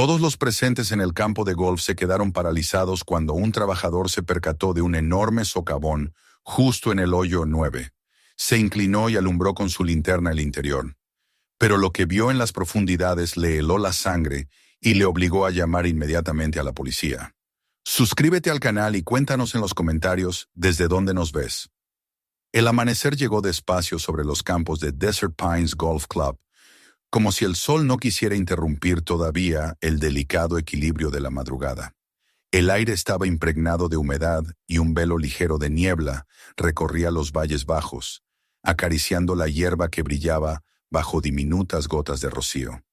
Todos los presentes en el campo de golf se quedaron paralizados cuando un trabajador se percató de un enorme socavón justo en el hoyo 9. Se inclinó y alumbró con su linterna el interior. Pero lo que vio en las profundidades le heló la sangre y le obligó a llamar inmediatamente a la policía. Suscríbete al canal y cuéntanos en los comentarios desde dónde nos ves. El amanecer llegó despacio sobre los campos de Desert Pines Golf Club, como si el sol no quisiera interrumpir todavía el delicado equilibrio de la madrugada. El aire estaba impregnado de humedad y un velo ligero de niebla recorría los valles bajos, acariciando la hierba que brillaba bajo diminutas gotas de rocío.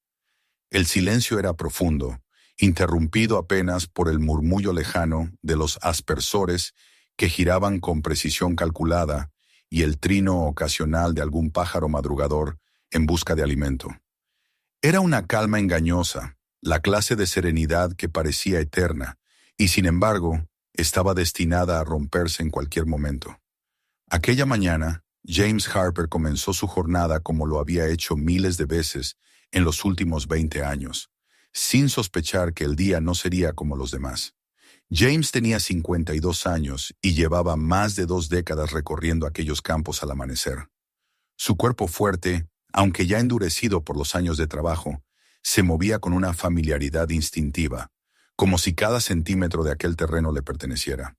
El silencio era profundo, interrumpido apenas por el murmullo lejano de los aspersores que giraban con precisión calculada y el trino ocasional de algún pájaro madrugador en busca de alimento. Era una calma engañosa, la clase de serenidad que parecía eterna, y sin embargo, estaba destinada a romperse en cualquier momento. Aquella mañana, James Harper comenzó su jornada como lo había hecho miles de veces en los últimos 20 años, sin sospechar que el día no sería como los demás. James tenía 52 años y llevaba más de 2 décadas recorriendo aquellos campos al amanecer. Su cuerpo fuerte, aunque ya endurecido por los años de trabajo, se movía con una familiaridad instintiva, como si cada centímetro de aquel terreno le perteneciera.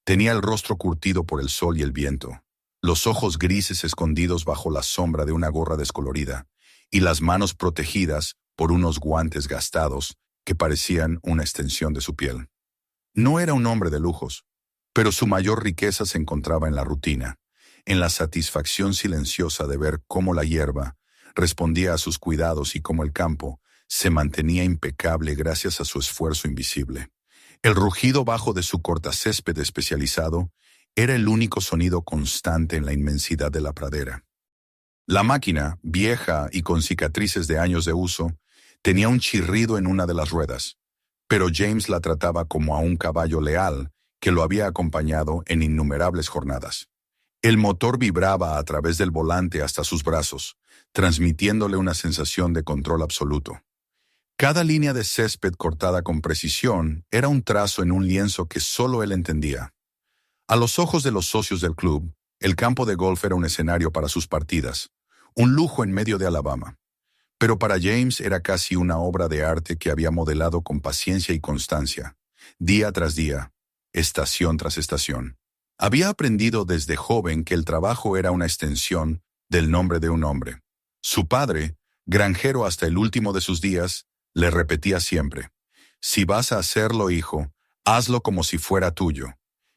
Tenía el rostro curtido por el sol y el viento, los ojos grises escondidos bajo la sombra de una gorra descolorida, y las manos protegidas por unos guantes gastados que parecían una extensión de su piel. No era un hombre de lujos, pero su mayor riqueza se encontraba en la rutina, en la satisfacción silenciosa de ver cómo la hierba respondía a sus cuidados y cómo el campo se mantenía impecable gracias a su esfuerzo invisible. El rugido bajo de su cortacésped especializado era el único sonido constante en la inmensidad de la pradera. La máquina, vieja y con cicatrices de años de uso, tenía un chirrido en una de las ruedas, pero James la trataba como a un caballo leal que lo había acompañado en innumerables jornadas. El motor vibraba a través del volante hasta sus brazos, transmitiéndole una sensación de control absoluto. Cada línea de césped cortada con precisión era un trazo en un lienzo que solo él entendía. A los ojos de los socios del club, el campo de golf era un escenario para sus partidas, un lujo en medio de Alabama. Pero para James era casi una obra de arte que había modelado con paciencia y constancia, día tras día, estación tras estación. Había aprendido desde joven que el trabajo era una extensión del nombre de un hombre. Su padre, granjero hasta el último de sus días, le repetía siempre: «Si vas a hacerlo, hijo, hazlo como si fuera tuyo».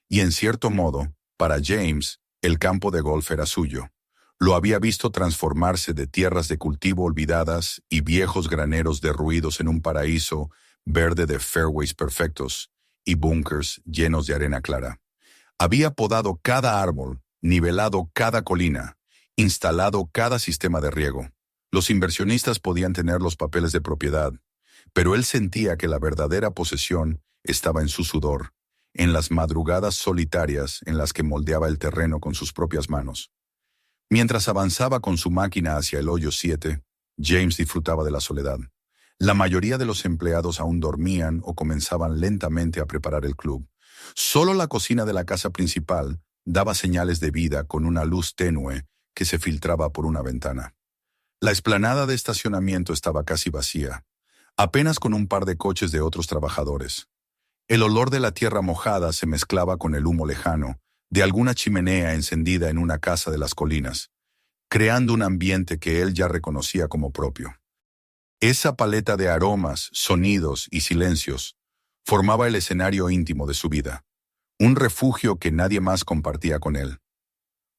Y en cierto modo, para James, el campo de golf era suyo. Lo había visto transformarse de tierras de cultivo olvidadas y viejos graneros derruidos en un paraíso verde de fairways perfectos y bunkers llenos de arena clara. Había podado cada árbol, nivelado cada colina, instalado cada sistema de riego. Los inversionistas podían tener los papeles de propiedad, pero él sentía que la verdadera posesión estaba en su sudor, en las madrugadas solitarias en las que moldeaba el terreno con sus propias manos. Mientras avanzaba con su máquina hacia el hoyo 7, James disfrutaba de la soledad. La mayoría de los empleados aún dormían o comenzaban lentamente a preparar el club. Solo la cocina de la casa principal daba señales de vida con una luz tenue que se filtraba por una ventana. La explanada de estacionamiento estaba casi vacía, apenas con un par de coches de otros trabajadores. El olor de la tierra mojada se mezclaba con el humo lejano de alguna chimenea encendida en una casa de las colinas, creando un ambiente que él ya reconocía como propio. Esa paleta de aromas, sonidos y silencios formaba el escenario íntimo de su vida, un refugio que nadie más compartía con él.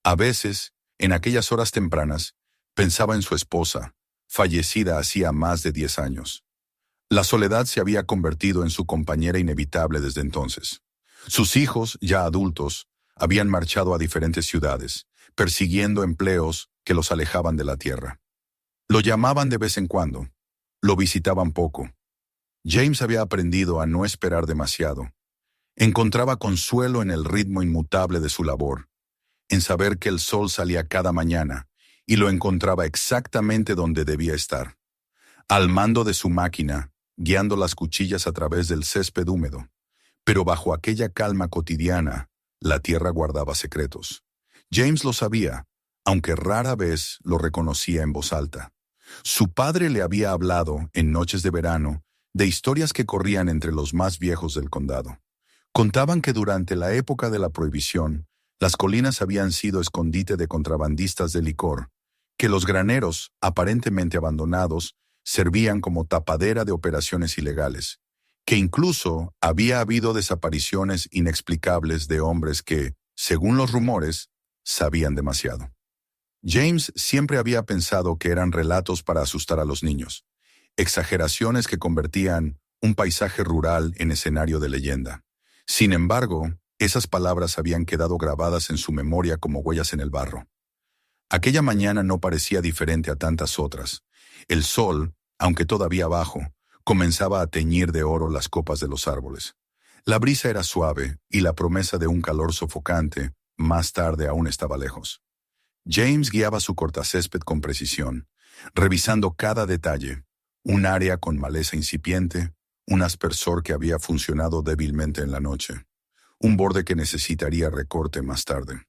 A veces, en aquellas horas tempranas, pensaba en su esposa, fallecida hacía más de 10 años. La soledad se había convertido en su compañera inevitable desde entonces. Sus hijos, ya adultos, habían marchado a diferentes ciudades, persiguiendo empleos que los alejaban de la tierra. Lo llamaban de vez en cuando, lo visitaban poco. James había aprendido a no esperar demasiado. Encontraba consuelo en el ritmo inmutable de su labor, en saber que el sol salía cada mañana y lo encontraba exactamente donde debía estar, al mando de su máquina, guiando las cuchillas a través del césped húmedo. Pero bajo aquella calma cotidiana, la tierra guardaba secretos. James lo sabía, aunque rara vez lo reconocía en voz alta. Su padre le había hablado, en noches de verano, de historias que corrían entre los más viejos del condado. Contaban que durante la época de la prohibición, las colinas habían sido escondite de contrabandistas de licor, que los graneros, aparentemente abandonados, servían como tapadera de operaciones ilegales, que incluso había habido desapariciones inexplicables de hombres que, según los rumores, sabían demasiado. James siempre había pensado que eran relatos para asustar a los niños, exageraciones que convertían un paisaje rural en escenario de leyenda. Sin embargo, esas palabras habían quedado grabadas en su memoria como huellas en el barro. Aquella mañana no parecía diferente a tantas otras. El sol, aunque todavía bajo, comenzaba a teñir de oro las copas de los árboles. La brisa era suave y la promesa de un calor sofocante más tarde aún estaba lejos. James guiaba su cortacésped con precisión, revisando cada detalle, un área con maleza incipiente, un aspersor que había funcionado débilmente en la noche, un borde que necesitaría recorte más tarde.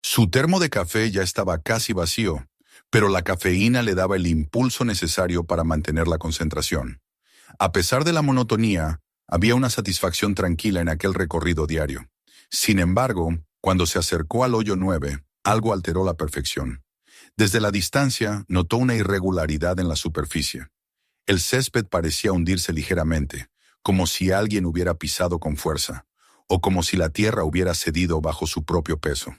Su termo de café ya estaba casi vacío, pero la cafeína le daba el impulso necesario para mantener la concentración. A pesar de la monotonía, había una satisfacción tranquila en aquel recorrido diario. Sin embargo, cuando se acercó al hoyo 9, algo alteró la perfección. Desde la distancia, notó una irregularidad en la superficie. El césped parecía hundirse ligeramente, como si alguien hubiera pisado con fuerza, o como si la tierra hubiera cedido bajo su propio peso.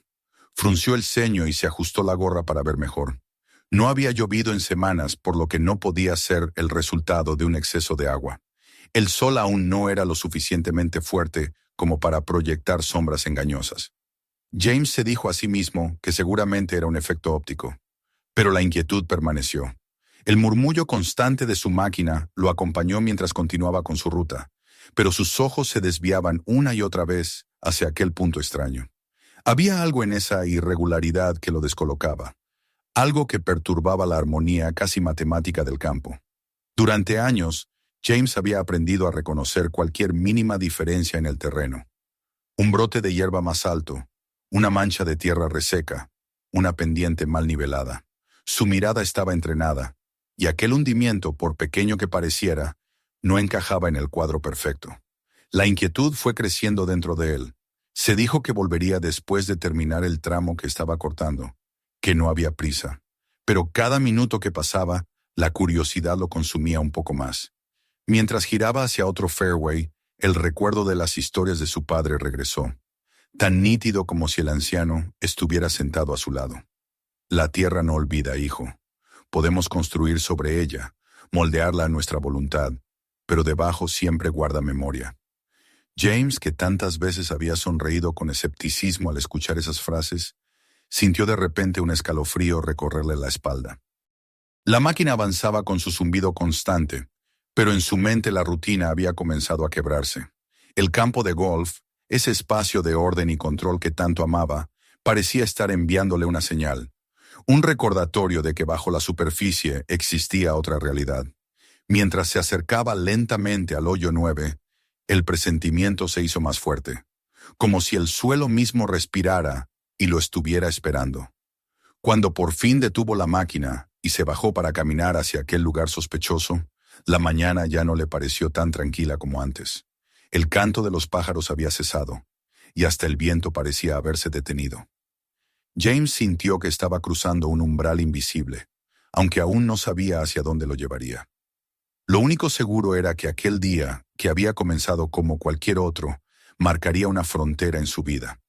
Frunció el ceño y se ajustó la gorra para ver mejor. No había llovido en semanas, por lo que no podía ser el resultado de un exceso de agua. El sol aún no era lo suficientemente fuerte como para proyectar sombras engañosas. James se dijo a sí mismo que seguramente era un efecto óptico, pero la inquietud permaneció. El murmullo constante de su máquina lo acompañó mientras continuaba con su ruta, pero sus ojos se desviaban una y otra vez hacia aquel punto extraño. Había algo en esa irregularidad que lo descolocaba, algo que perturbaba la armonía casi matemática del campo. Durante años, James había aprendido a reconocer cualquier mínima diferencia en el terreno. Un brote de hierba más alto, una mancha de tierra reseca, una pendiente mal nivelada. Su mirada estaba entrenada, y aquel hundimiento, por pequeño que pareciera, no encajaba en el cuadro perfecto. La inquietud fue creciendo dentro de él. Se dijo que volvería después de terminar el tramo que estaba cortando, que no había prisa. Pero cada minuto que pasaba, la curiosidad lo consumía un poco más. Mientras giraba hacia otro fairway, el recuerdo de las historias de su padre regresó, tan nítido como si el anciano estuviera sentado a su lado. La tierra no olvida, hijo. Podemos construir sobre ella, moldearla a nuestra voluntad, pero debajo siempre guarda memoria. James, que tantas veces había sonreído con escepticismo al escuchar esas frases, sintió de repente un escalofrío recorrerle la espalda. La máquina avanzaba con su zumbido constante, pero en su mente la rutina había comenzado a quebrarse. El campo de golf, ese espacio de orden y control que tanto amaba, parecía estar enviándole una señal, un recordatorio de que bajo la superficie existía otra realidad. Mientras se acercaba lentamente al hoyo 9, el presentimiento se hizo más fuerte, como si el suelo mismo respirara y lo estuviera esperando. Cuando por fin detuvo la máquina y se bajó para caminar hacia aquel lugar sospechoso, la mañana ya no le pareció tan tranquila como antes. El canto de los pájaros había cesado, y hasta el viento parecía haberse detenido. James sintió que estaba cruzando un umbral invisible, aunque aún no sabía hacia dónde lo llevaría. Lo único seguro era que aquel día, que había comenzado como cualquier otro, marcaría una frontera en su vida,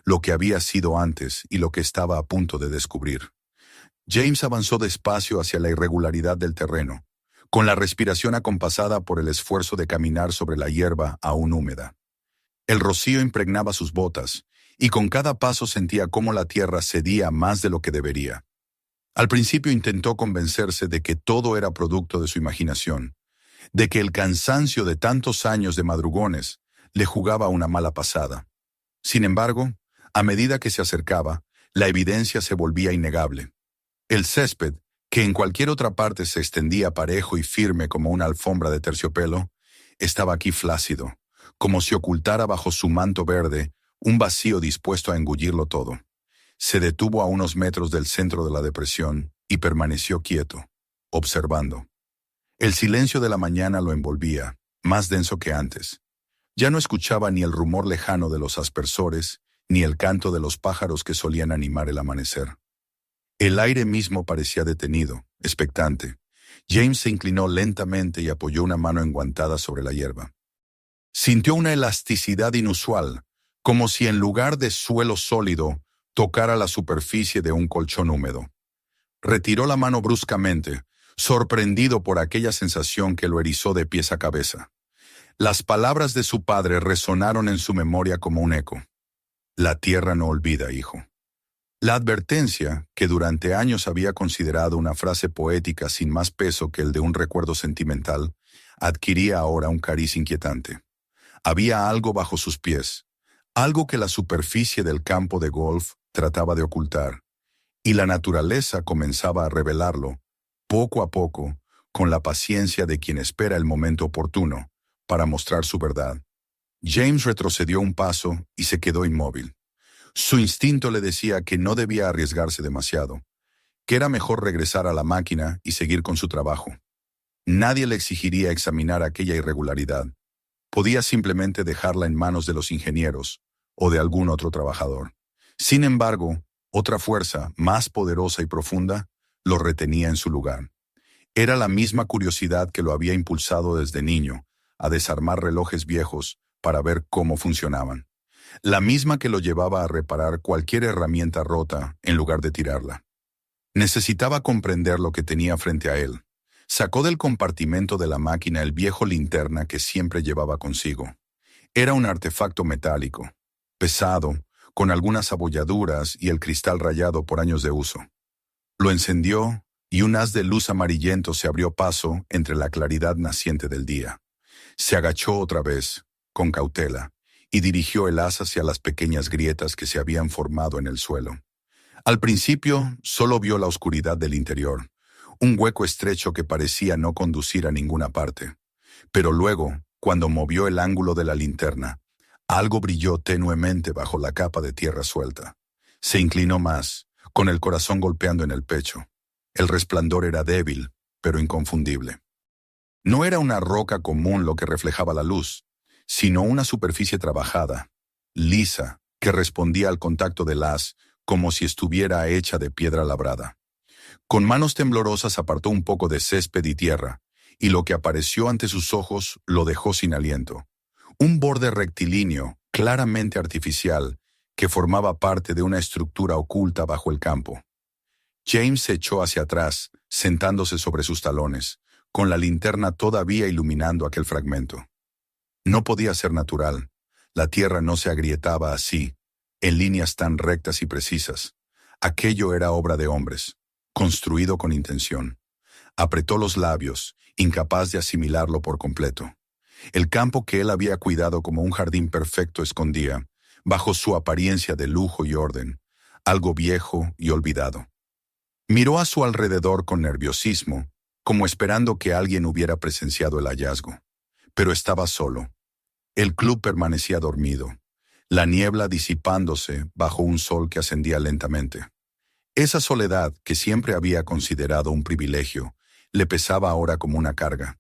lo que había sido antes y lo que estaba a punto de descubrir. James avanzó despacio hacia la irregularidad del terreno, con la respiración acompasada por el esfuerzo de caminar sobre la hierba aún húmeda. El rocío impregnaba sus botas, y con cada paso sentía cómo la tierra cedía más de lo que debería. Al principio intentó convencerse de que todo era producto de su imaginación, de que el cansancio de tantos años de madrugones le jugaba una mala pasada. Sin embargo, a medida que se acercaba, la evidencia se volvía innegable. El césped, que en cualquier otra parte se extendía parejo y firme como una alfombra de terciopelo, estaba aquí flácido, como si ocultara bajo su manto verde un vacío dispuesto a engullirlo todo. Se detuvo a unos metros del centro de la depresión y permaneció quieto, observando. El silencio de la mañana lo envolvía, más denso que antes. Ya no escuchaba ni el rumor lejano de los aspersores, ni el canto de los pájaros que solían animar el amanecer. El aire mismo parecía detenido, expectante. James se inclinó lentamente y apoyó una mano enguantada sobre la hierba. Sintió una elasticidad inusual, como si en lugar de suelo sólido, tocara la superficie de un colchón húmedo. Retiró la mano bruscamente, sorprendido por aquella sensación que lo erizó de pies a cabeza. Las palabras de su padre resonaron en su memoria como un eco. La tierra no olvida, hijo. La advertencia, que durante años había considerado una frase poética sin más peso que el de un recuerdo sentimental, adquiría ahora un cariz inquietante. Había algo bajo sus pies, algo que la superficie del campo de golf trataba de ocultar, y la naturaleza comenzaba a revelarlo, poco a poco, con la paciencia de quien espera el momento oportuno, para mostrar su verdad. James retrocedió un paso y se quedó inmóvil. Su instinto le decía que no debía arriesgarse demasiado, que era mejor regresar a la máquina y seguir con su trabajo. Nadie le exigiría examinar aquella irregularidad. Podía simplemente dejarla en manos de los ingenieros o de algún otro trabajador. Sin embargo, otra fuerza, más poderosa y profunda, lo retenía en su lugar. Era la misma curiosidad que lo había impulsado desde niño a desarmar relojes viejos para ver cómo funcionaban. La misma que lo llevaba a reparar cualquier herramienta rota en lugar de tirarla. Necesitaba comprender lo que tenía frente a él. Sacó del compartimento de la máquina el viejo linterna que siempre llevaba consigo. Era un artefacto metálico, pesado, con algunas abolladuras y el cristal rayado por años de uso. Lo encendió y un haz de luz amarillento se abrió paso entre la claridad naciente del día. Se agachó otra vez, con cautela, y dirigió el haz hacia las pequeñas grietas que se habían formado en el suelo. Al principio, solo vio la oscuridad del interior, un hueco estrecho que parecía no conducir a ninguna parte. Pero luego, cuando movió el ángulo de la linterna, algo brilló tenuemente bajo la capa de tierra suelta. Se inclinó más, con el corazón golpeando en el pecho. El resplandor era débil, pero inconfundible. No era una roca común lo que reflejaba la luz, sino una superficie trabajada, lisa, que respondía al contacto del haz como si estuviera hecha de piedra labrada. Con manos temblorosas apartó un poco de césped y tierra, y lo que apareció ante sus ojos lo dejó sin aliento. Un borde rectilíneo, claramente artificial, que formaba parte de una estructura oculta bajo el campo. James se echó hacia atrás, sentándose sobre sus talones, con la linterna todavía iluminando aquel fragmento. No podía ser natural. La tierra no se agrietaba así, en líneas tan rectas y precisas. Aquello era obra de hombres, construido con intención. Apretó los labios, incapaz de asimilarlo por completo. El campo que él había cuidado como un jardín perfecto escondía, bajo su apariencia de lujo y orden, algo viejo y olvidado. Miró a su alrededor con nerviosismo, como esperando que alguien hubiera presenciado el hallazgo. Pero estaba solo. El club permanecía dormido, la niebla disipándose bajo un sol que ascendía lentamente. Esa soledad, que siempre había considerado un privilegio, le pesaba ahora como una carga.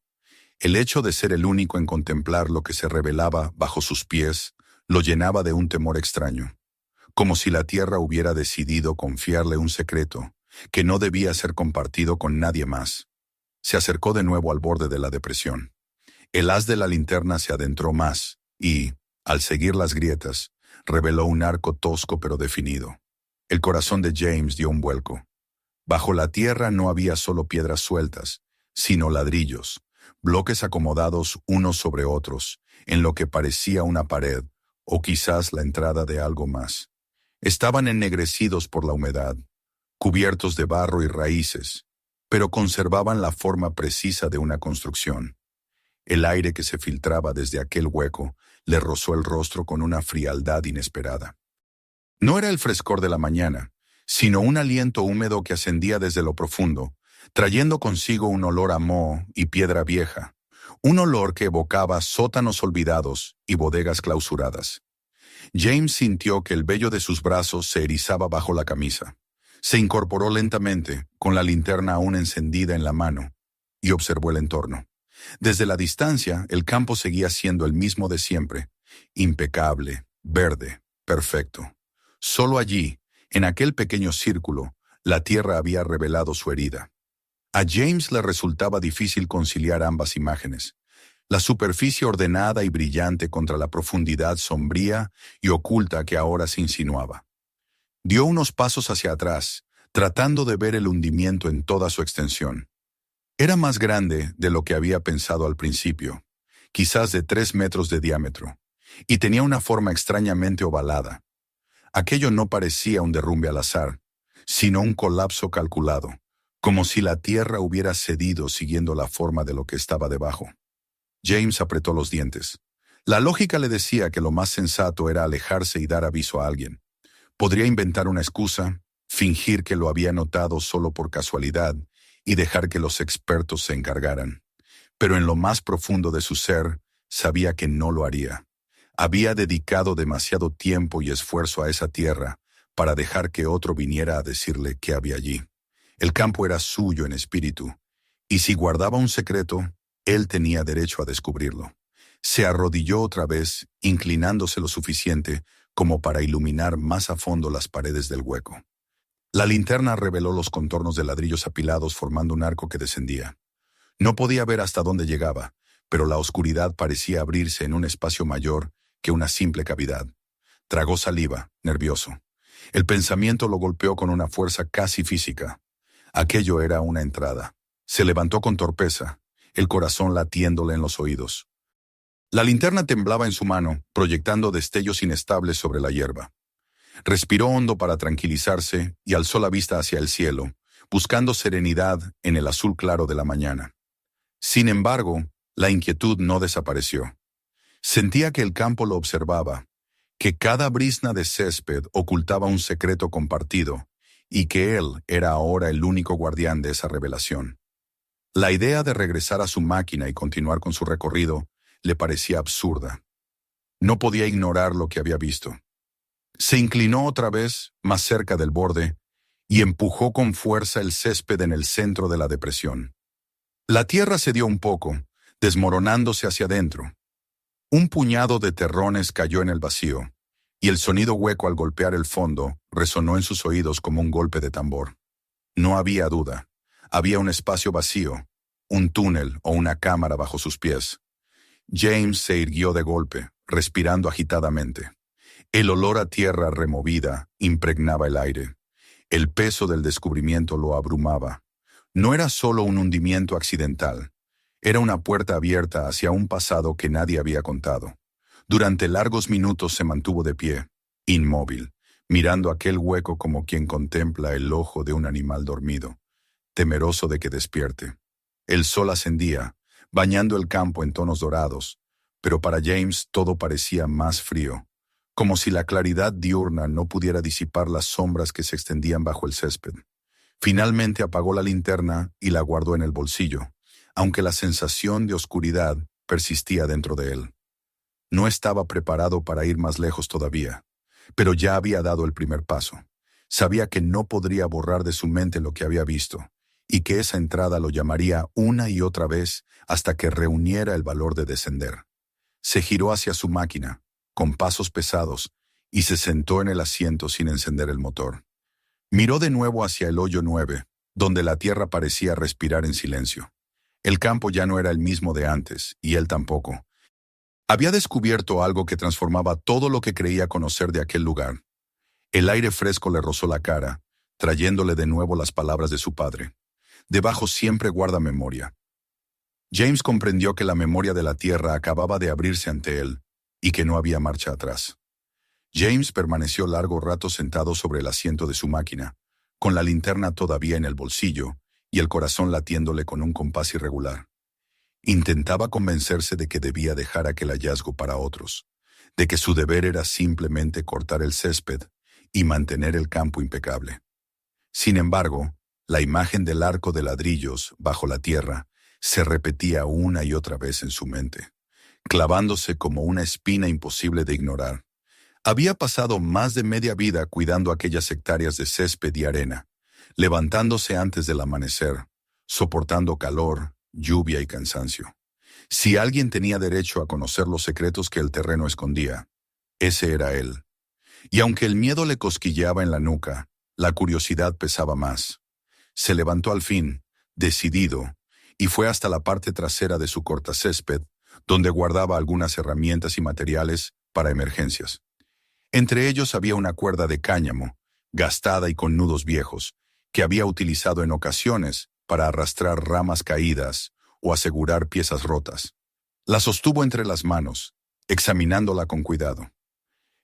El hecho de ser el único en contemplar lo que se revelaba bajo sus pies lo llenaba de un temor extraño, como si la tierra hubiera decidido confiarle un secreto que no debía ser compartido con nadie más. Se acercó de nuevo al borde de la depresión. El haz de la linterna se adentró más y, al seguir las grietas, reveló un arco tosco pero definido. El corazón de James dio un vuelco. Bajo la tierra no había solo piedras sueltas, sino ladrillos, bloques acomodados unos sobre otros, en lo que parecía una pared, o quizás la entrada de algo más. Estaban ennegrecidos por la humedad, cubiertos de barro y raíces, pero conservaban la forma precisa de una construcción. El aire que se filtraba desde aquel hueco le rozó el rostro con una frialdad inesperada. No era el frescor de la mañana, sino un aliento húmedo que ascendía desde lo profundo, trayendo consigo un olor a moho y piedra vieja, un olor que evocaba sótanos olvidados y bodegas clausuradas. James sintió que el vello de sus brazos se erizaba bajo la camisa. Se incorporó lentamente, con la linterna aún encendida en la mano, y observó el entorno. Desde la distancia, el campo seguía siendo el mismo de siempre, impecable, verde, perfecto. Solo allí, en aquel pequeño círculo, la tierra había revelado su herida. A James le resultaba difícil conciliar ambas imágenes, la superficie ordenada y brillante contra la profundidad sombría y oculta que ahora se insinuaba. Dio unos pasos hacia atrás, tratando de ver el hundimiento en toda su extensión. Era más grande de lo que había pensado al principio, quizás de 3 metros de diámetro, y tenía una forma extrañamente ovalada. Aquello no parecía un derrumbe al azar, sino un colapso calculado, como si la tierra hubiera cedido siguiendo la forma de lo que estaba debajo. James apretó los dientes. La lógica le decía que lo más sensato era alejarse y dar aviso a alguien. Podría inventar una excusa, fingir que lo había notado solo por casualidad y dejar que los expertos se encargaran. Pero en lo más profundo de su ser, sabía que no lo haría. Había dedicado demasiado tiempo y esfuerzo a esa tierra para dejar que otro viniera a decirle qué había allí. El campo era suyo en espíritu, y si guardaba un secreto, él tenía derecho a descubrirlo. Se arrodilló otra vez, inclinándose lo suficiente como para iluminar más a fondo las paredes del hueco. La linterna reveló los contornos de ladrillos apilados formando un arco que descendía. No podía ver hasta dónde llegaba, pero la oscuridad parecía abrirse en un espacio mayor que una simple cavidad. Tragó saliva, nervioso. El pensamiento lo golpeó con una fuerza casi física. Aquello era una entrada. Se levantó con torpeza, el corazón latiéndole en los oídos. La linterna temblaba en su mano, proyectando destellos inestables sobre la hierba. Respiró hondo para tranquilizarse y alzó la vista hacia el cielo, buscando serenidad en el azul claro de la mañana. Sin embargo, la inquietud no desapareció. Sentía que el campo lo observaba, que cada brizna de césped ocultaba un secreto compartido, y que él era ahora el único guardián de esa revelación. La idea de regresar a su máquina y continuar con su recorrido le parecía absurda. No podía ignorar lo que había visto. Se inclinó otra vez, más cerca del borde, y empujó con fuerza el césped en el centro de la depresión. La tierra cedió un poco, desmoronándose hacia adentro. Un puñado de terrones cayó en el vacío, y el sonido hueco al golpear el fondo resonó en sus oídos como un golpe de tambor. No había duda. Había un espacio vacío, un túnel o una cámara bajo sus pies. James se irguió de golpe, respirando agitadamente. El olor a tierra removida impregnaba el aire. El peso del descubrimiento lo abrumaba. No era solo un hundimiento accidental. Era una puerta abierta hacia un pasado que nadie había contado. Durante largos minutos se mantuvo de pie, inmóvil, mirando aquel hueco como quien contempla el ojo de un animal dormido, temeroso de que despierte. El sol ascendía, bañando el campo en tonos dorados, pero para James todo parecía más frío, como si la claridad diurna no pudiera disipar las sombras que se extendían bajo el césped. Finalmente apagó la linterna y la guardó en el bolsillo, aunque la sensación de oscuridad persistía dentro de él. No estaba preparado para ir más lejos todavía, pero ya había dado el primer paso. Sabía que no podría borrar de su mente lo que había visto, y que esa entrada lo llamaría una y otra vez hasta que reuniera el valor de descender. Se giró hacia su máquina, con pasos pesados, y se sentó en el asiento sin encender el motor. Miró de nuevo hacia el hoyo 9, donde la tierra parecía respirar en silencio. El campo ya no era el mismo de antes, y él tampoco. Había descubierto algo que transformaba todo lo que creía conocer de aquel lugar. El aire fresco le rozó la cara, trayéndole de nuevo las palabras de su padre. Debajo siempre guarda memoria. James comprendió que la memoria de la tierra acababa de abrirse ante él, y que no había marcha atrás. James permaneció largo rato sentado sobre el asiento de su máquina, con la linterna todavía en el bolsillo y el corazón latiéndole con un compás irregular. Intentaba convencerse de que debía dejar aquel hallazgo para otros, de que su deber era simplemente cortar el césped y mantener el campo impecable. Sin embargo, La imagen del arco de ladrillos bajo la tierra se repetía una y otra vez en su mente, clavándose como una espina imposible de ignorar. Había pasado más de media vida cuidando aquellas hectáreas de césped y arena, levantándose antes del amanecer, soportando calor, lluvia y cansancio. Si alguien tenía derecho a conocer los secretos que el terreno escondía, ese era él. Y aunque el miedo le cosquilleaba en la nuca, la curiosidad pesaba más. Se levantó al fin, decidido, y fue hasta la parte trasera de su cortacésped, donde guardaba algunas herramientas y materiales para emergencias. Entre ellos había una cuerda de cáñamo, gastada y con nudos viejos, que había utilizado en ocasiones para arrastrar ramas caídas o asegurar piezas rotas. La sostuvo entre las manos, examinándola con cuidado.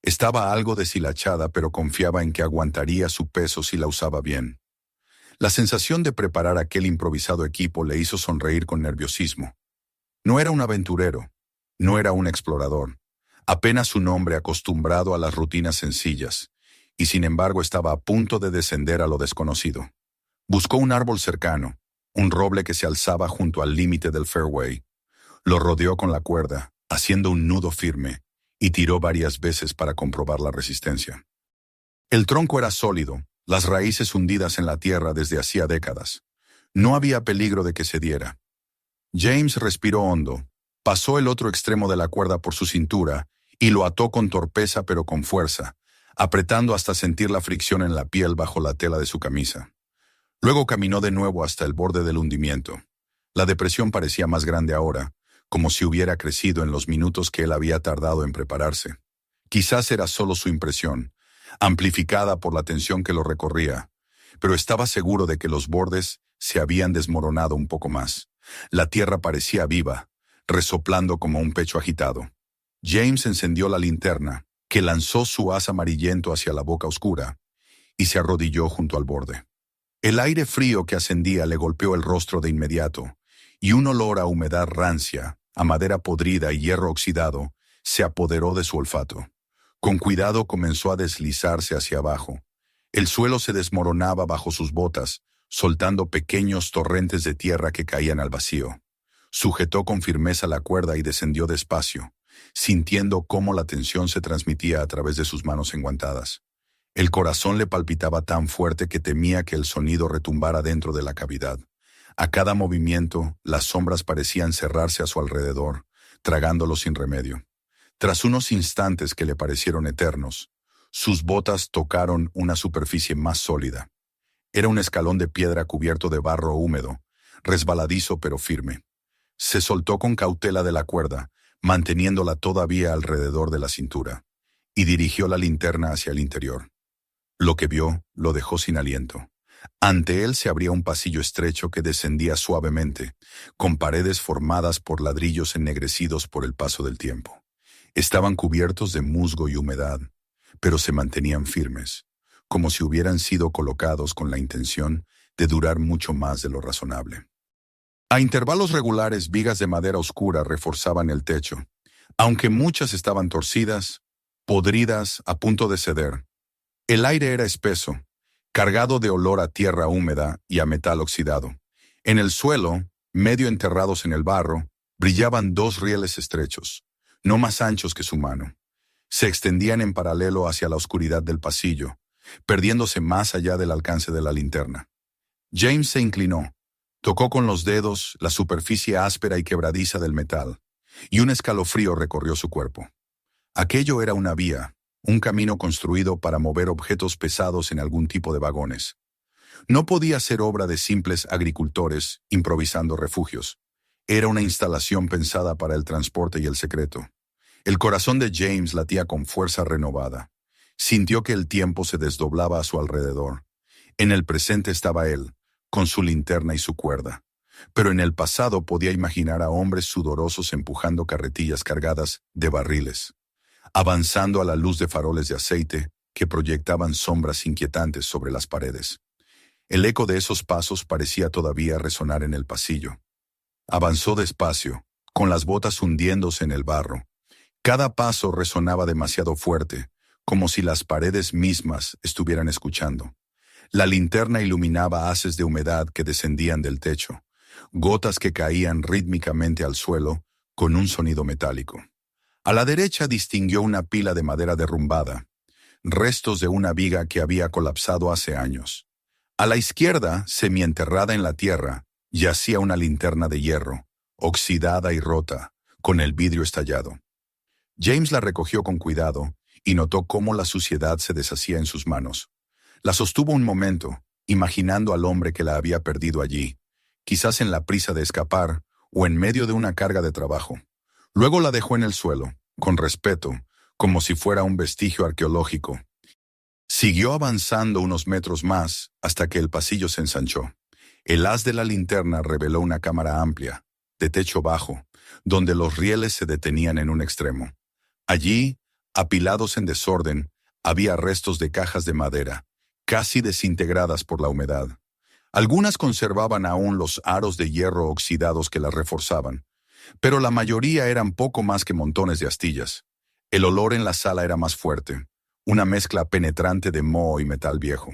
Estaba algo deshilachada, pero confiaba en que aguantaría su peso si la usaba bien. La sensación de preparar aquel improvisado equipo le hizo sonreír con nerviosismo. No era un aventurero, no era un explorador, apenas un hombre acostumbrado a las rutinas sencillas, y sin embargo estaba a punto de descender a lo desconocido. Buscó un árbol cercano, un roble que se alzaba junto al límite del fairway. Lo rodeó con la cuerda, haciendo un nudo firme, y tiró varias veces para comprobar la resistencia. El tronco era sólido, las raíces hundidas en la tierra desde hacía décadas. No había peligro de que cediera. James respiró hondo, pasó el otro extremo de la cuerda por su cintura y lo ató con torpeza pero con fuerza, apretando hasta sentir la fricción en la piel bajo la tela de su camisa. Luego caminó de nuevo hasta el borde del hundimiento. La depresión parecía más grande ahora, como si hubiera crecido en los minutos que él había tardado en prepararse. Quizás era solo su impresión, amplificada por la tensión que lo recorría, pero estaba seguro de que los bordes se habían desmoronado un poco más. La tierra parecía viva, resoplando como un pecho agitado. James encendió la linterna, que lanzó su haz amarillento hacia la boca oscura, y se arrodilló junto al borde. El aire frío que ascendía le golpeó el rostro de inmediato, y un olor a humedad rancia, a madera podrida y hierro oxidado, se apoderó de su olfato. Con cuidado comenzó a deslizarse hacia abajo. El suelo se desmoronaba bajo sus botas, soltando pequeños torrentes de tierra que caían al vacío. Sujetó con firmeza la cuerda y descendió despacio, sintiendo cómo la tensión se transmitía a través de sus manos enguantadas. El corazón le palpitaba tan fuerte que temía que el sonido retumbara dentro de la cavidad. A cada movimiento, las sombras parecían cerrarse a su alrededor, tragándolo sin remedio. Tras unos instantes que le parecieron eternos, sus botas tocaron una superficie más sólida. Era un escalón de piedra cubierto de barro húmedo, resbaladizo pero firme. Se soltó con cautela de la cuerda, manteniéndola todavía alrededor de la cintura, y dirigió la linterna hacia el interior. Lo que vio lo dejó sin aliento. Ante él se abría un pasillo estrecho que descendía suavemente, con paredes formadas por ladrillos ennegrecidos por el paso del tiempo. Estaban cubiertos de musgo y humedad, pero se mantenían firmes, como si hubieran sido colocados con la intención de durar mucho más de lo razonable. A intervalos regulares, vigas de madera oscura reforzaban el techo, aunque muchas estaban torcidas, podridas, a punto de ceder. El aire era espeso, cargado de olor a tierra húmeda y a metal oxidado. En el suelo, medio enterrados en el barro, brillaban dos rieles estrechos, no más anchos que su mano. Se extendían en paralelo hacia la oscuridad del pasillo, perdiéndose más allá del alcance de la linterna. James se inclinó, tocó con los dedos la superficie áspera y quebradiza del metal, y un escalofrío recorrió su cuerpo. Aquello era una vía, un camino construido para mover objetos pesados en algún tipo de vagones. No podía ser obra de simples agricultores improvisando refugios. Era una instalación pensada para el transporte y el secreto. El corazón de James latía con fuerza renovada. Sintió que el tiempo se desdoblaba a su alrededor. En el presente estaba él, con su linterna y su cuerda. Pero en el pasado podía imaginar a hombres sudorosos empujando carretillas cargadas de barriles, avanzando a la luz de faroles de aceite que proyectaban sombras inquietantes sobre las paredes. El eco de esos pasos parecía todavía resonar en el pasillo. Avanzó despacio, con las botas hundiéndose en el barro. Cada paso resonaba demasiado fuerte, como si las paredes mismas estuvieran escuchando. La linterna iluminaba haces de humedad que descendían del techo, gotas que caían rítmicamente al suelo con un sonido metálico. A la derecha distinguió una pila de madera derrumbada, restos de una viga que había colapsado hace años. A la izquierda, semienterrada en la tierra, yacía una linterna de hierro, oxidada y rota, con el vidrio estallado. James la recogió con cuidado y notó cómo la suciedad se deshacía en sus manos. La sostuvo un momento, imaginando al hombre que la había perdido allí, quizás en la prisa de escapar o en medio de una carga de trabajo. Luego la dejó en el suelo, con respeto, como si fuera un vestigio arqueológico. Siguió avanzando unos metros más hasta que el pasillo se ensanchó. El haz de la linterna reveló una cámara amplia, de techo bajo, donde los rieles se detenían en un extremo. Allí, apilados en desorden, había restos de cajas de madera, casi desintegradas por la humedad. Algunas conservaban aún los aros de hierro oxidados que las reforzaban, pero la mayoría eran poco más que montones de astillas. El olor en la sala era más fuerte, una mezcla penetrante de moho y metal viejo.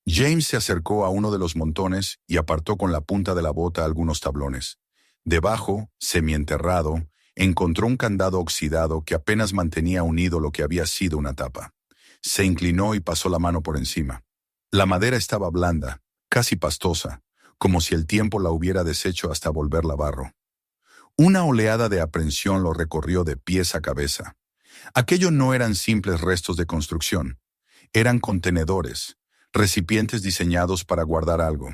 James se acercó a uno de los montones y apartó con la punta de la bota algunos tablones. Debajo, semienterrado, encontró un candado oxidado que apenas mantenía unido lo que había sido una tapa. Se inclinó y pasó la mano por encima. La madera estaba blanda, casi pastosa, como si el tiempo la hubiera deshecho hasta volverla barro. Una oleada de aprensión lo recorrió de pies a cabeza. Aquello no eran simples restos de construcción. Eran contenedores, recipientes diseñados para guardar algo.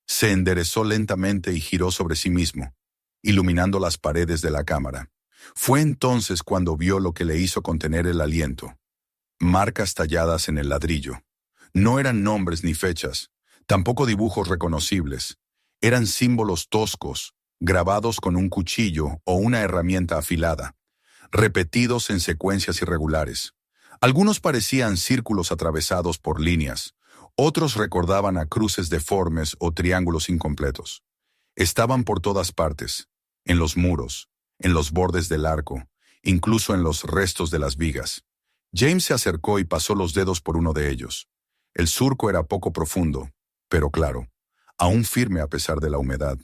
Se enderezó lentamente y giró sobre sí mismo, iluminando las paredes de la cámara. Fue entonces cuando vio lo que le hizo contener el aliento. Marcas talladas en el ladrillo. No eran nombres ni fechas, tampoco dibujos reconocibles. Eran símbolos toscos, grabados con un cuchillo o una herramienta afilada, repetidos en secuencias irregulares. Algunos parecían círculos atravesados por líneas, otros recordaban a cruces deformes o triángulos incompletos. Estaban por todas partes, en los muros, en los bordes del arco, incluso en los restos de las vigas. James se acercó y pasó los dedos por uno de ellos. El surco era poco profundo, pero claro, aún firme a pesar de la humedad.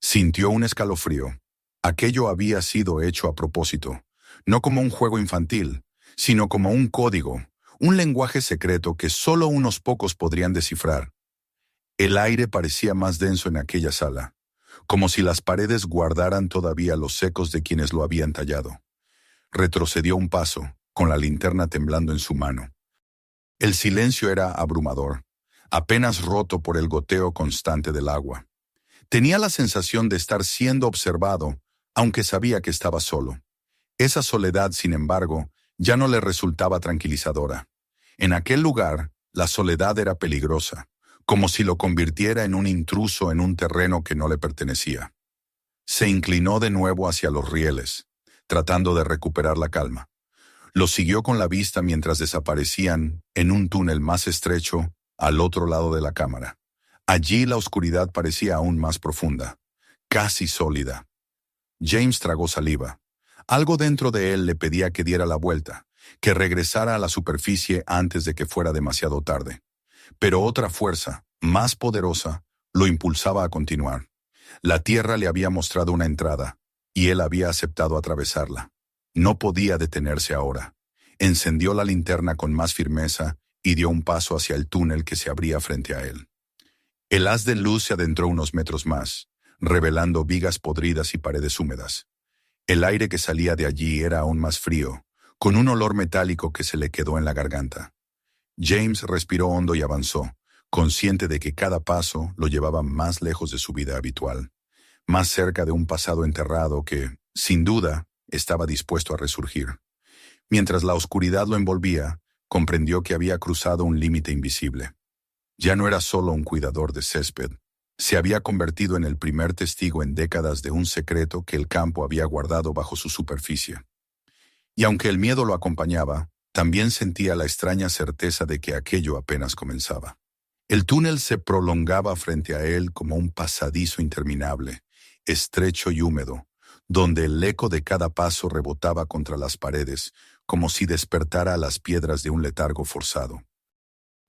Sintió un escalofrío. Aquello había sido hecho a propósito, no como un juego infantil, sino como un código, un lenguaje secreto que solo unos pocos podrían descifrar. El aire parecía más denso en aquella sala, como si las paredes guardaran todavía los ecos de quienes lo habían tallado. Retrocedió un paso, con la linterna temblando en su mano. El silencio era abrumador, apenas roto por el goteo constante del agua. Tenía la sensación de estar siendo observado, aunque sabía que estaba solo. Esa soledad, sin embargo, ya no le resultaba tranquilizadora. En aquel lugar, la soledad era peligrosa, como si lo convirtiera en un intruso en un terreno que no le pertenecía. Se inclinó de nuevo hacia los rieles, tratando de recuperar la calma. Los siguió con la vista mientras desaparecían en un túnel más estrecho al otro lado de la cámara. Allí la oscuridad parecía aún más profunda, casi sólida. James tragó saliva. Algo dentro de él le pedía que diera la vuelta, que regresara a la superficie antes de que fuera demasiado tarde. Pero otra fuerza, más poderosa, lo impulsaba a continuar. La tierra le había mostrado una entrada, y él había aceptado atravesarla. No podía detenerse ahora. Encendió la linterna con más firmeza y dio un paso hacia el túnel que se abría frente a él. El haz de luz se adentró unos metros más, revelando vigas podridas y paredes húmedas. El aire que salía de allí era aún más frío, con un olor metálico que se le quedó en la garganta. James respiró hondo y avanzó, consciente de que cada paso lo llevaba más lejos de su vida habitual, más cerca de un pasado enterrado que, sin duda, estaba dispuesto a resurgir. Mientras la oscuridad lo envolvía, comprendió que había cruzado un límite invisible. Ya no era solo un cuidador de césped. Se había convertido en el primer testigo en décadas de un secreto que el campo había guardado bajo su superficie. Y aunque el miedo lo acompañaba, también sentía la extraña certeza de que aquello apenas comenzaba. El túnel se prolongaba frente a él como un pasadizo interminable, estrecho y húmedo, donde el eco de cada paso rebotaba contra las paredes, como si despertara a las piedras de un letargo forzado.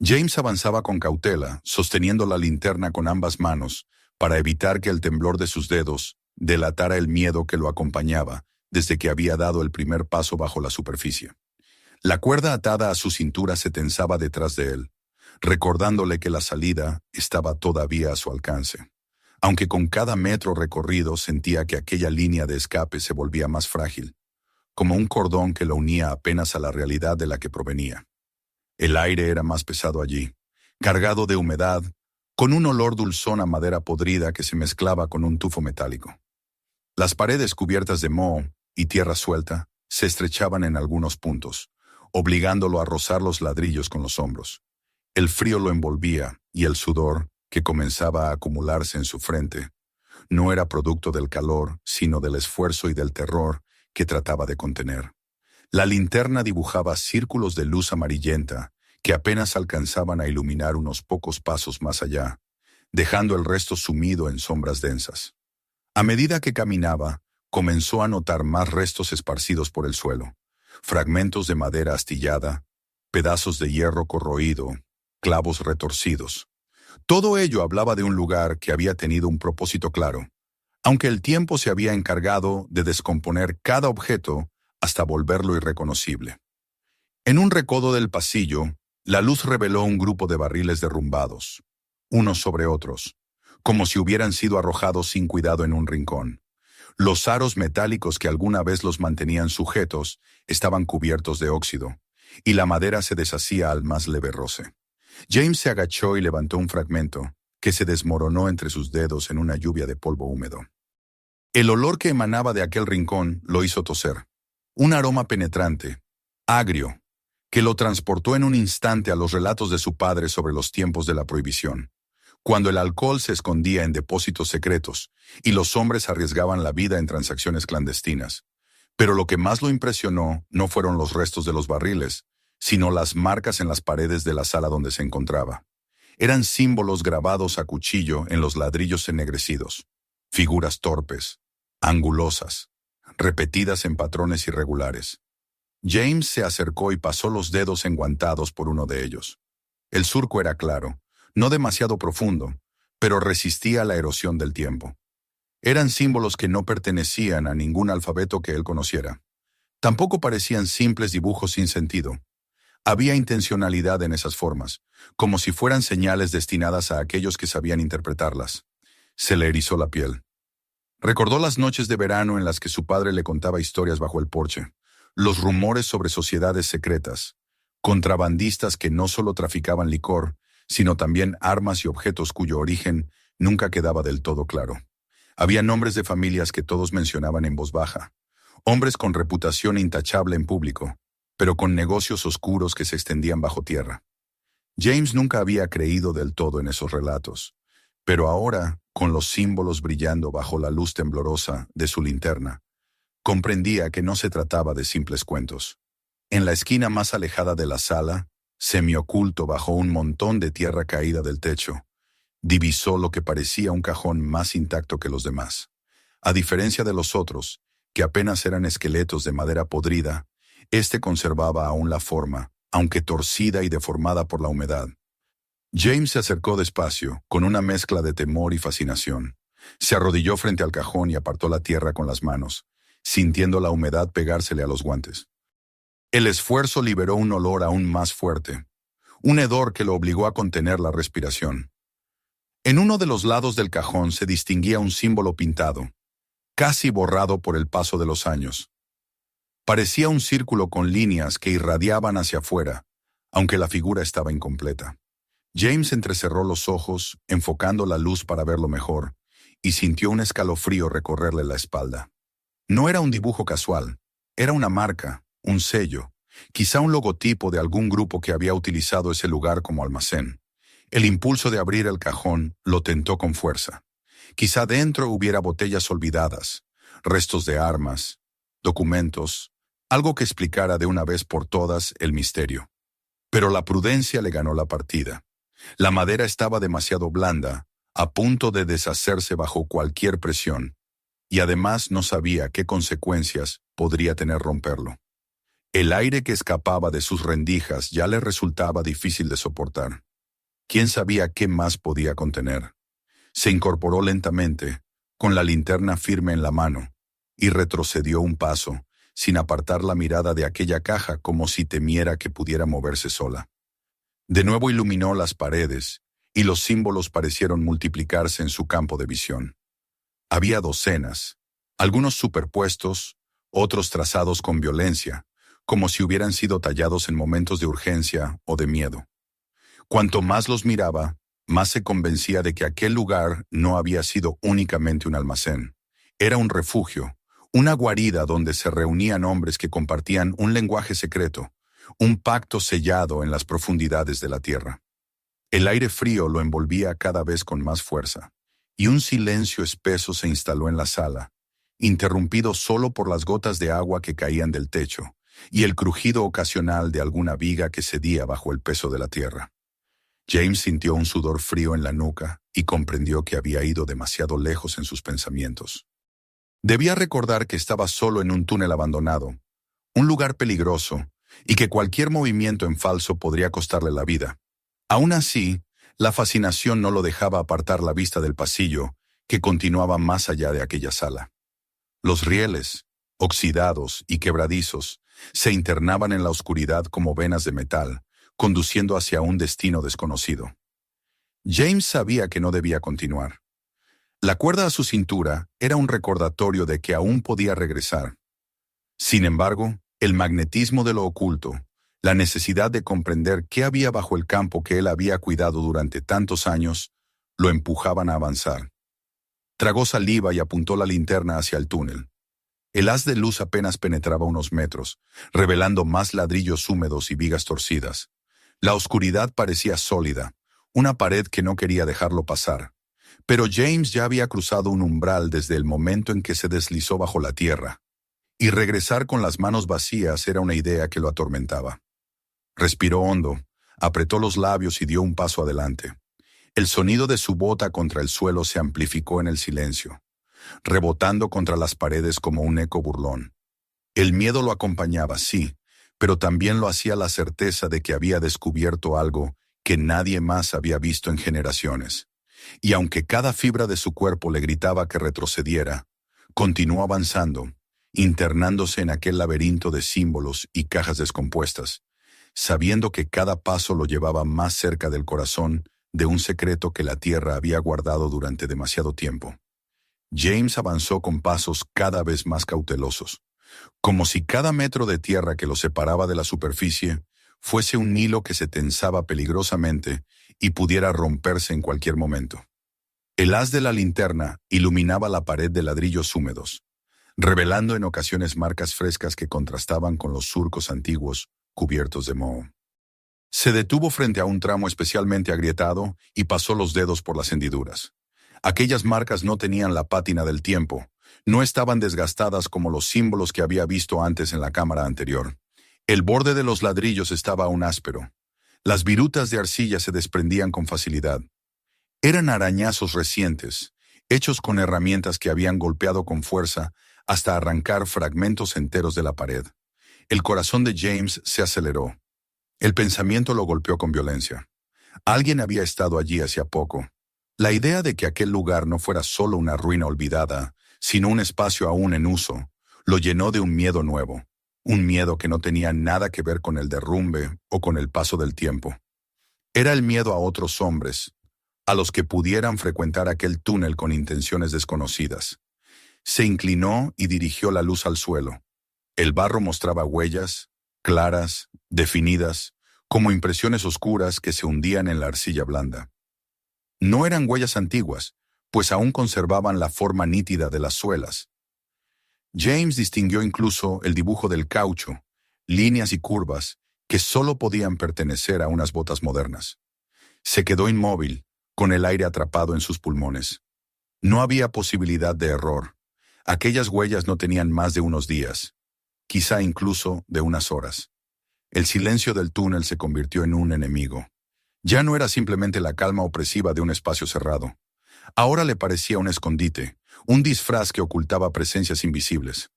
James avanzaba con cautela, sosteniendo la linterna con ambas manos, para evitar que el temblor de sus dedos delatara el miedo que lo acompañaba desde que había dado el primer paso bajo la superficie. La cuerda atada a su cintura se tensaba detrás de él, recordándole que la salida estaba todavía a su alcance. Aunque con cada metro recorrido sentía que aquella línea de escape se volvía más frágil, como un cordón que lo unía apenas a la realidad de la que provenía. El aire era más pesado allí, cargado de humedad, con un olor dulzón a madera podrida que se mezclaba con un tufo metálico. Las paredes cubiertas de moho y tierra suelta se estrechaban en algunos puntos, obligándolo a rozar los ladrillos con los hombros. El frío lo envolvía y el sudor, que comenzaba a acumularse en su frente, no era producto del calor, sino del esfuerzo y del terror que trataba de contener. La linterna dibujaba círculos de luz amarillenta que apenas alcanzaban a iluminar unos pocos pasos más allá, dejando el resto sumido en sombras densas. A medida que caminaba, comenzó a notar más restos esparcidos por el suelo, fragmentos de madera astillada, pedazos de hierro corroído, clavos retorcidos. Todo ello hablaba de un lugar que había tenido un propósito claro, aunque el tiempo se había encargado de descomponer cada objeto hasta volverlo irreconocible. En un recodo del pasillo, la luz reveló un grupo de barriles derrumbados, unos sobre otros, como si hubieran sido arrojados sin cuidado en un rincón. Los aros metálicos que alguna vez los mantenían sujetos estaban cubiertos de óxido, y la madera se deshacía al más leve roce. James se agachó y levantó un fragmento, que se desmoronó entre sus dedos en una lluvia de polvo húmedo. El olor que emanaba de aquel rincón lo hizo toser. Un aroma penetrante, agrio, que lo transportó en un instante a los relatos de su padre sobre los tiempos de la prohibición, cuando el alcohol se escondía en depósitos secretos y los hombres arriesgaban la vida en transacciones clandestinas. Pero lo que más lo impresionó no fueron los restos de los barriles, sino las marcas en las paredes de la sala donde se encontraba. Eran símbolos grabados a cuchillo en los ladrillos ennegrecidos, figuras torpes, angulosas, repetidas en patrones irregulares. James se acercó y pasó los dedos enguantados por uno de ellos. El surco era claro, no demasiado profundo, pero resistía a la erosión del tiempo. Eran símbolos que no pertenecían a ningún alfabeto que él conociera. Tampoco parecían simples dibujos sin sentido. Había intencionalidad en esas formas, como si fueran señales destinadas a aquellos que sabían interpretarlas. Se le erizó la piel. Recordó las noches de verano en las que su padre le contaba historias bajo el porche, los rumores sobre sociedades secretas, contrabandistas que no solo traficaban licor, sino también armas y objetos cuyo origen nunca quedaba del todo claro. Había nombres de familias que todos mencionaban en voz baja, hombres con reputación intachable en público, pero con negocios oscuros que se extendían bajo tierra. James nunca había creído del todo en esos relatos, pero ahora, con los símbolos brillando bajo la luz temblorosa de su linterna, comprendía que no se trataba de simples cuentos. En la esquina más alejada de la sala, semioculto bajo un montón de tierra caída del techo, divisó lo que parecía un cajón más intacto que los demás. A diferencia de los otros, que apenas eran esqueletos de madera podrida, este conservaba aún la forma, aunque torcida y deformada por la humedad. James se acercó despacio, con una mezcla de temor y fascinación. Se arrodilló frente al cajón y apartó la tierra con las manos, sintiendo la humedad pegársele a los guantes. El esfuerzo liberó un olor aún más fuerte, un hedor que lo obligó a contener la respiración. En uno de los lados del cajón se distinguía un símbolo pintado, casi borrado por el paso de los años. Parecía un círculo con líneas que irradiaban hacia afuera, aunque la figura estaba incompleta. James entrecerró los ojos, enfocando la luz para verlo mejor, y sintió un escalofrío recorrerle la espalda. No era un dibujo casual, era una marca, un sello, quizá un logotipo de algún grupo que había utilizado ese lugar como almacén. El impulso de abrir el cajón lo tentó con fuerza. Quizá dentro hubiera botellas olvidadas, restos de armas, documentos, algo que explicara de una vez por todas el misterio. Pero la prudencia le ganó la partida. La madera estaba demasiado blanda, a punto de deshacerse bajo cualquier presión, y además no sabía qué consecuencias podría tener romperlo. El aire que escapaba de sus rendijas ya le resultaba difícil de soportar. ¿Quién sabía qué más podía contener? Se incorporó lentamente, con la linterna firme en la mano, y retrocedió un paso, sin apartar la mirada de aquella caja como si temiera que pudiera moverse sola. De nuevo iluminó las paredes, y los símbolos parecieron multiplicarse en su campo de visión. Había docenas, algunos superpuestos, otros trazados con violencia, como si hubieran sido tallados en momentos de urgencia o de miedo. Cuanto más los miraba, más se convencía de que aquel lugar no había sido únicamente un almacén. Era un refugio, una guarida donde se reunían hombres que compartían un lenguaje secreto, un pacto sellado en las profundidades de la tierra. El aire frío lo envolvía cada vez con más fuerza, y un silencio espeso se instaló en la sala, interrumpido solo por las gotas de agua que caían del techo y el crujido ocasional de alguna viga que cedía bajo el peso de la tierra. James sintió un sudor frío en la nuca y comprendió que había ido demasiado lejos en sus pensamientos. Debía recordar que estaba solo en un túnel abandonado, un lugar peligroso, y que cualquier movimiento en falso podría costarle la vida. Aún así, la fascinación no lo dejaba apartar la vista del pasillo, que continuaba más allá de aquella sala. Los rieles, oxidados y quebradizos, se internaban en la oscuridad como venas de metal, conduciendo hacia un destino desconocido. James sabía que no debía continuar. La cuerda a su cintura era un recordatorio de que aún podía regresar. Sin embargo, el magnetismo de lo oculto, la necesidad de comprender qué había bajo el campo que él había cuidado durante tantos años, lo empujaban a avanzar. Tragó saliva y apuntó la linterna hacia el túnel. El haz de luz apenas penetraba unos metros, revelando más ladrillos húmedos y vigas torcidas. La oscuridad parecía sólida, una pared que no quería dejarlo pasar. Pero James ya había cruzado un umbral desde el momento en que se deslizó bajo la tierra, y regresar con las manos vacías era una idea que lo atormentaba. Respiró hondo, apretó los labios y dio un paso adelante. El sonido de su bota contra el suelo se amplificó en el silencio, rebotando contra las paredes como un eco burlón. El miedo lo acompañaba, sí, pero también lo hacía la certeza de que había descubierto algo que nadie más había visto en generaciones. Y aunque cada fibra de su cuerpo le gritaba que retrocediera, continuó avanzando, internándose en aquel laberinto de símbolos y cajas descompuestas, sabiendo que cada paso lo llevaba más cerca del corazón de un secreto que la Tierra había guardado durante demasiado tiempo. James avanzó con pasos cada vez más cautelosos, como si cada metro de tierra que lo separaba de la superficie fuese un hilo que se tensaba peligrosamente y pudiera romperse en cualquier momento. El haz de la linterna iluminaba la pared de ladrillos húmedos, revelando en ocasiones marcas frescas que contrastaban con los surcos antiguos cubiertos de moho. Se detuvo frente a un tramo especialmente agrietado y pasó los dedos por las hendiduras. Aquellas marcas no tenían la pátina del tiempo, no estaban desgastadas como los símbolos que había visto antes en la cámara anterior. El borde de los ladrillos estaba aún áspero. Las virutas de arcilla se desprendían con facilidad. Eran arañazos recientes, hechos con herramientas que habían golpeado con fuerza hasta arrancar fragmentos enteros de la pared. El corazón de James se aceleró. El pensamiento lo golpeó con violencia. Alguien había estado allí hacía poco. La idea de que aquel lugar no fuera solo una ruina olvidada, sino un espacio aún en uso, lo llenó de un miedo nuevo, un miedo que no tenía nada que ver con el derrumbe o con el paso del tiempo. Era el miedo a otros hombres, a los que pudieran frecuentar aquel túnel con intenciones desconocidas. Se inclinó y dirigió la luz al suelo. El barro mostraba huellas, claras, definidas, como impresiones oscuras que se hundían en la arcilla blanda. No eran huellas antiguas, pues aún conservaban la forma nítida de las suelas. James distinguió incluso el dibujo del caucho, líneas y curvas que solo podían pertenecer a unas botas modernas. Se quedó inmóvil, con el aire atrapado en sus pulmones. No había posibilidad de error. Aquellas huellas no tenían más de unos días, quizá incluso de unas horas. El silencio del túnel se convirtió en un enemigo. Ya no era simplemente la calma opresiva de un espacio cerrado. Ahora le parecía un escondite, un disfraz que ocultaba presencias invisibles.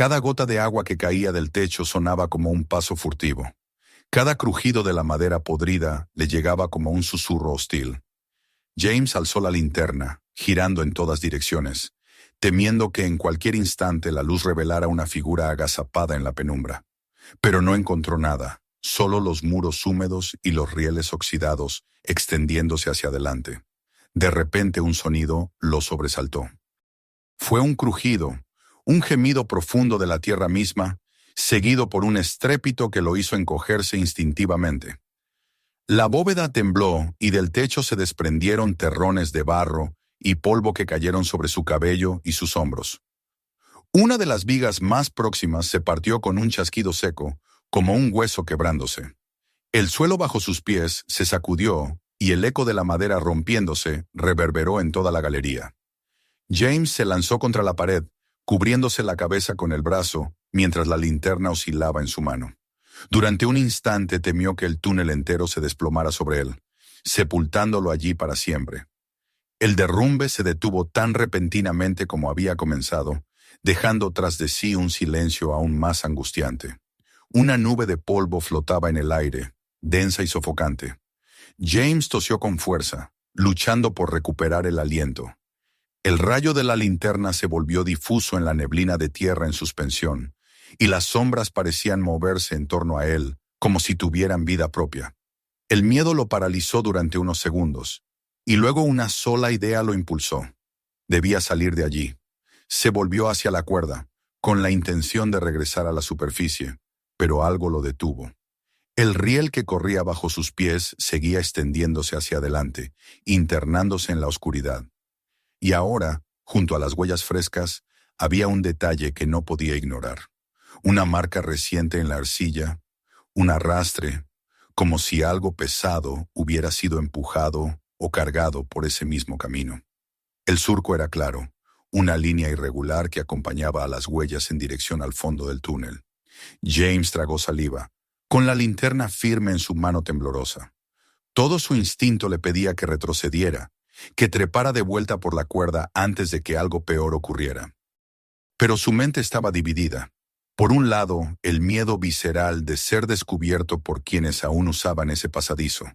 Cada gota de agua que caía del techo sonaba como un paso furtivo. Cada crujido de la madera podrida le llegaba como un susurro hostil. James alzó la linterna, girando en todas direcciones, temiendo que en cualquier instante la luz revelara una figura agazapada en la penumbra. Pero no encontró nada, solo los muros húmedos y los rieles oxidados extendiéndose hacia adelante. De repente un sonido lo sobresaltó. Fue un crujido, un gemido profundo de la tierra misma, seguido por un estrépito que lo hizo encogerse instintivamente. La bóveda tembló y del techo se desprendieron terrones de barro y polvo que cayeron sobre su cabello y sus hombros. Una de las vigas más próximas se partió con un chasquido seco, como un hueso quebrándose. El suelo bajo sus pies se sacudió y el eco de la madera rompiéndose reverberó en toda la galería. James se lanzó contra la pared, cubriéndose la cabeza con el brazo, mientras la linterna oscilaba en su mano. Durante un instante temió que el túnel entero se desplomara sobre él, sepultándolo allí para siempre. El derrumbe se detuvo tan repentinamente como había comenzado, dejando tras de sí un silencio aún más angustiante. Una nube de polvo flotaba en el aire, densa y sofocante. James tosió con fuerza, luchando por recuperar el aliento. El rayo de la linterna se volvió difuso en la neblina de tierra en suspensión, y las sombras parecían moverse en torno a él, como si tuvieran vida propia. El miedo lo paralizó durante unos segundos, y luego una sola idea lo impulsó. Debía salir de allí. Se volvió hacia la cuerda, con la intención de regresar a la superficie, pero algo lo detuvo. El riel que corría bajo sus pies seguía extendiéndose hacia adelante, internándose en la oscuridad. Y ahora, junto a las huellas frescas, había un detalle que no podía ignorar. Una marca reciente en la arcilla, un arrastre, como si algo pesado hubiera sido empujado o cargado por ese mismo camino. El surco era claro, una línea irregular que acompañaba a las huellas en dirección al fondo del túnel. James tragó saliva, con la linterna firme en su mano temblorosa. Todo su instinto le pedía que retrocediera, que trepara de vuelta por la cuerda antes de que algo peor ocurriera. Pero su mente estaba dividida. Por un lado, el miedo visceral de ser descubierto por quienes aún usaban ese pasadizo.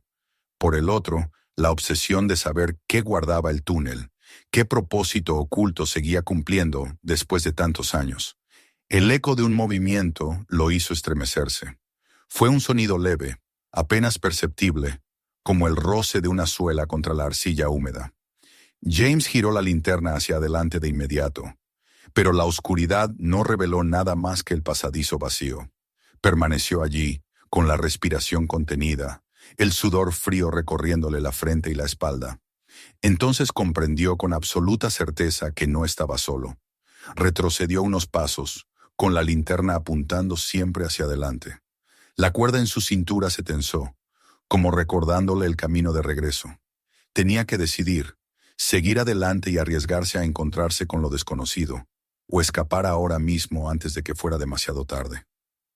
Por el otro, la obsesión de saber qué guardaba el túnel, qué propósito oculto seguía cumpliendo después de tantos años. El eco de un movimiento lo hizo estremecerse. Fue un sonido leve, apenas perceptible, como el roce de una suela contra la arcilla húmeda. James giró la linterna hacia adelante de inmediato, pero la oscuridad no reveló nada más que el pasadizo vacío. Permaneció allí, con la respiración contenida, el sudor frío recorriéndole la frente y la espalda. Entonces comprendió con absoluta certeza que no estaba solo. Retrocedió unos pasos, con la linterna apuntando siempre hacia adelante. La cuerda en su cintura se tensó, como recordándole el camino de regreso. Tenía que decidir, seguir adelante y arriesgarse a encontrarse con lo desconocido, o escapar ahora mismo antes de que fuera demasiado tarde.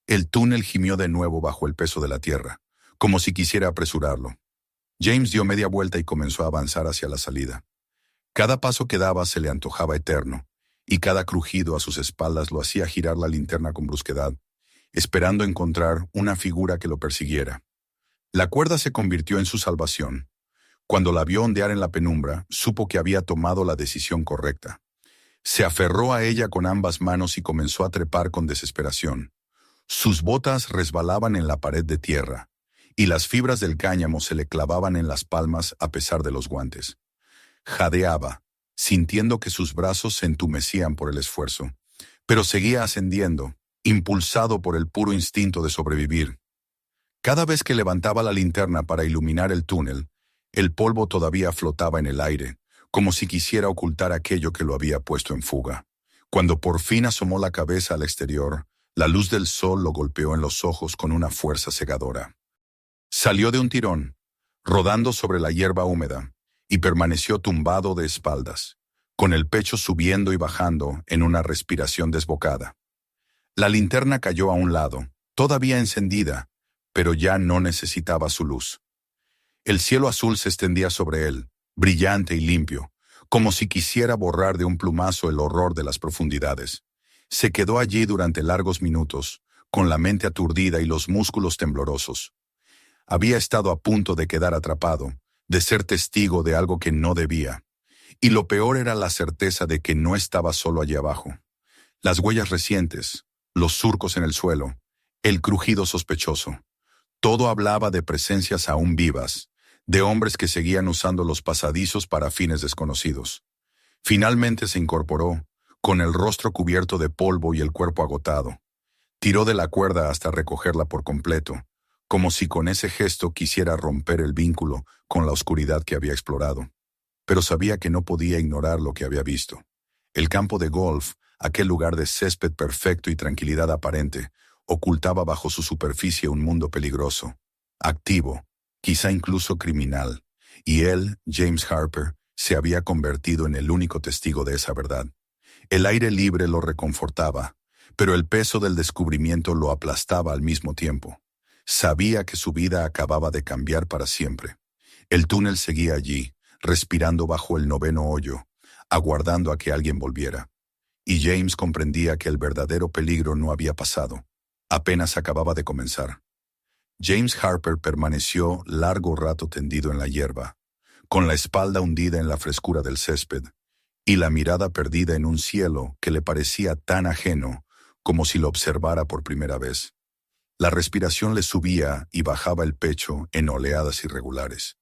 El túnel gimió de nuevo bajo el peso de la tierra, como si quisiera apresurarlo. James dio media vuelta y comenzó a avanzar hacia la salida. Cada paso que daba se le antojaba eterno, y cada crujido a sus espaldas lo hacía girar la linterna con brusquedad, esperando encontrar una figura que lo persiguiera. La cuerda se convirtió en su salvación. Cuando la vio ondear en la penumbra, supo que había tomado la decisión correcta. Se aferró a ella con ambas manos y comenzó a trepar con desesperación. Sus botas resbalaban en la pared de tierra, y las fibras del cáñamo se le clavaban en las palmas a pesar de los guantes. Jadeaba, sintiendo que sus brazos se entumecían por el esfuerzo, pero seguía ascendiendo, impulsado por el puro instinto de sobrevivir. Cada vez que levantaba la linterna para iluminar el túnel, el polvo todavía flotaba en el aire, como si quisiera ocultar aquello que lo había puesto en fuga. Cuando por fin asomó la cabeza al exterior, la luz del sol lo golpeó en los ojos con una fuerza cegadora. Salió de un tirón, rodando sobre la hierba húmeda, y permaneció tumbado de espaldas, con el pecho subiendo y bajando en una respiración desbocada. La linterna cayó a un lado, todavía encendida, pero ya no necesitaba su luz. El cielo azul se extendía sobre él, brillante y limpio, como si quisiera borrar de un plumazo el horror de las profundidades. Se quedó allí durante largos minutos, con la mente aturdida y los músculos temblorosos. Había estado a punto de quedar atrapado, de ser testigo de algo que no debía. Y lo peor era la certeza de que no estaba solo allí abajo. Las huellas recientes, los surcos en el suelo, el crujido sospechoso. Todo hablaba de presencias aún vivas, de hombres que seguían usando los pasadizos para fines desconocidos. Finalmente se incorporó, con el rostro cubierto de polvo y el cuerpo agotado. Tiró de la cuerda hasta recogerla por completo, como si con ese gesto quisiera romper el vínculo con la oscuridad que había explorado. Pero sabía que no podía ignorar lo que había visto. El campo de golf, aquel lugar de césped perfecto y tranquilidad aparente, ocultaba bajo su superficie un mundo peligroso, activo, quizá incluso criminal, y él, James Harper, se había convertido en el único testigo de esa verdad. El aire libre lo reconfortaba, pero el peso del descubrimiento lo aplastaba al mismo tiempo. Sabía que su vida acababa de cambiar para siempre. El túnel seguía allí, respirando bajo el noveno hoyo, aguardando a que alguien volviera. Y James comprendía que el verdadero peligro no había pasado. Apenas acababa de comenzar. James Harper permaneció largo rato tendido en la hierba, con la espalda hundida en la frescura del césped, y la mirada perdida en un cielo que le parecía tan ajeno como si lo observara por primera vez. La respiración le subía y bajaba el pecho en oleadas irregulares,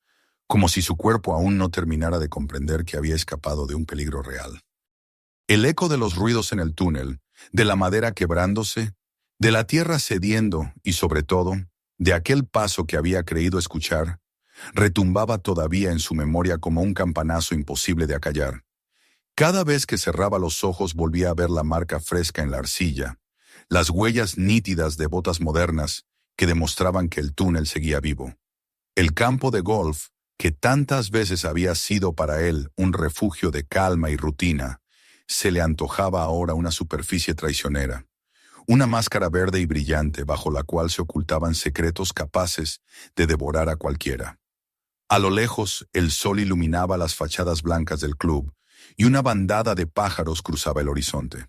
como si su cuerpo aún no terminara de comprender que había escapado de un peligro real. El eco de los ruidos en el túnel, de la madera quebrándose, de la tierra cediendo y, sobre todo, de aquel paso que había creído escuchar, retumbaba todavía en su memoria como un campanazo imposible de acallar. Cada vez que cerraba los ojos volvía a ver la marca fresca en la arcilla, las huellas nítidas de botas modernas que demostraban que el túnel seguía vivo. El campo de golf, que tantas veces había sido para él un refugio de calma y rutina, se le antojaba ahora una superficie traicionera, una máscara verde y brillante bajo la cual se ocultaban secretos capaces de devorar a cualquiera. A lo lejos, el sol iluminaba las fachadas blancas del club y una bandada de pájaros cruzaba el horizonte.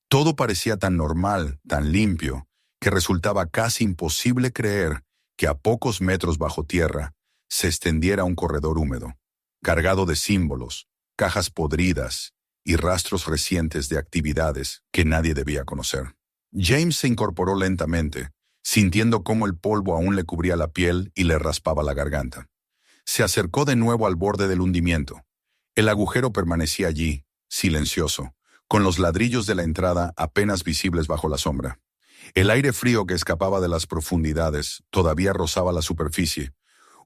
Todo parecía tan normal, tan limpio, que resultaba casi imposible creer que a pocos metros bajo tierra se extendiera un corredor húmedo, cargado de símbolos, cajas podridas y rastros recientes de actividades que nadie debía conocer. James se incorporó lentamente, sintiendo cómo el polvo aún le cubría la piel y le raspaba la garganta. Se acercó de nuevo al borde del hundimiento. El agujero permanecía allí, silencioso, con los ladrillos de la entrada apenas visibles bajo la sombra. El aire frío que escapaba de las profundidades todavía rozaba la superficie,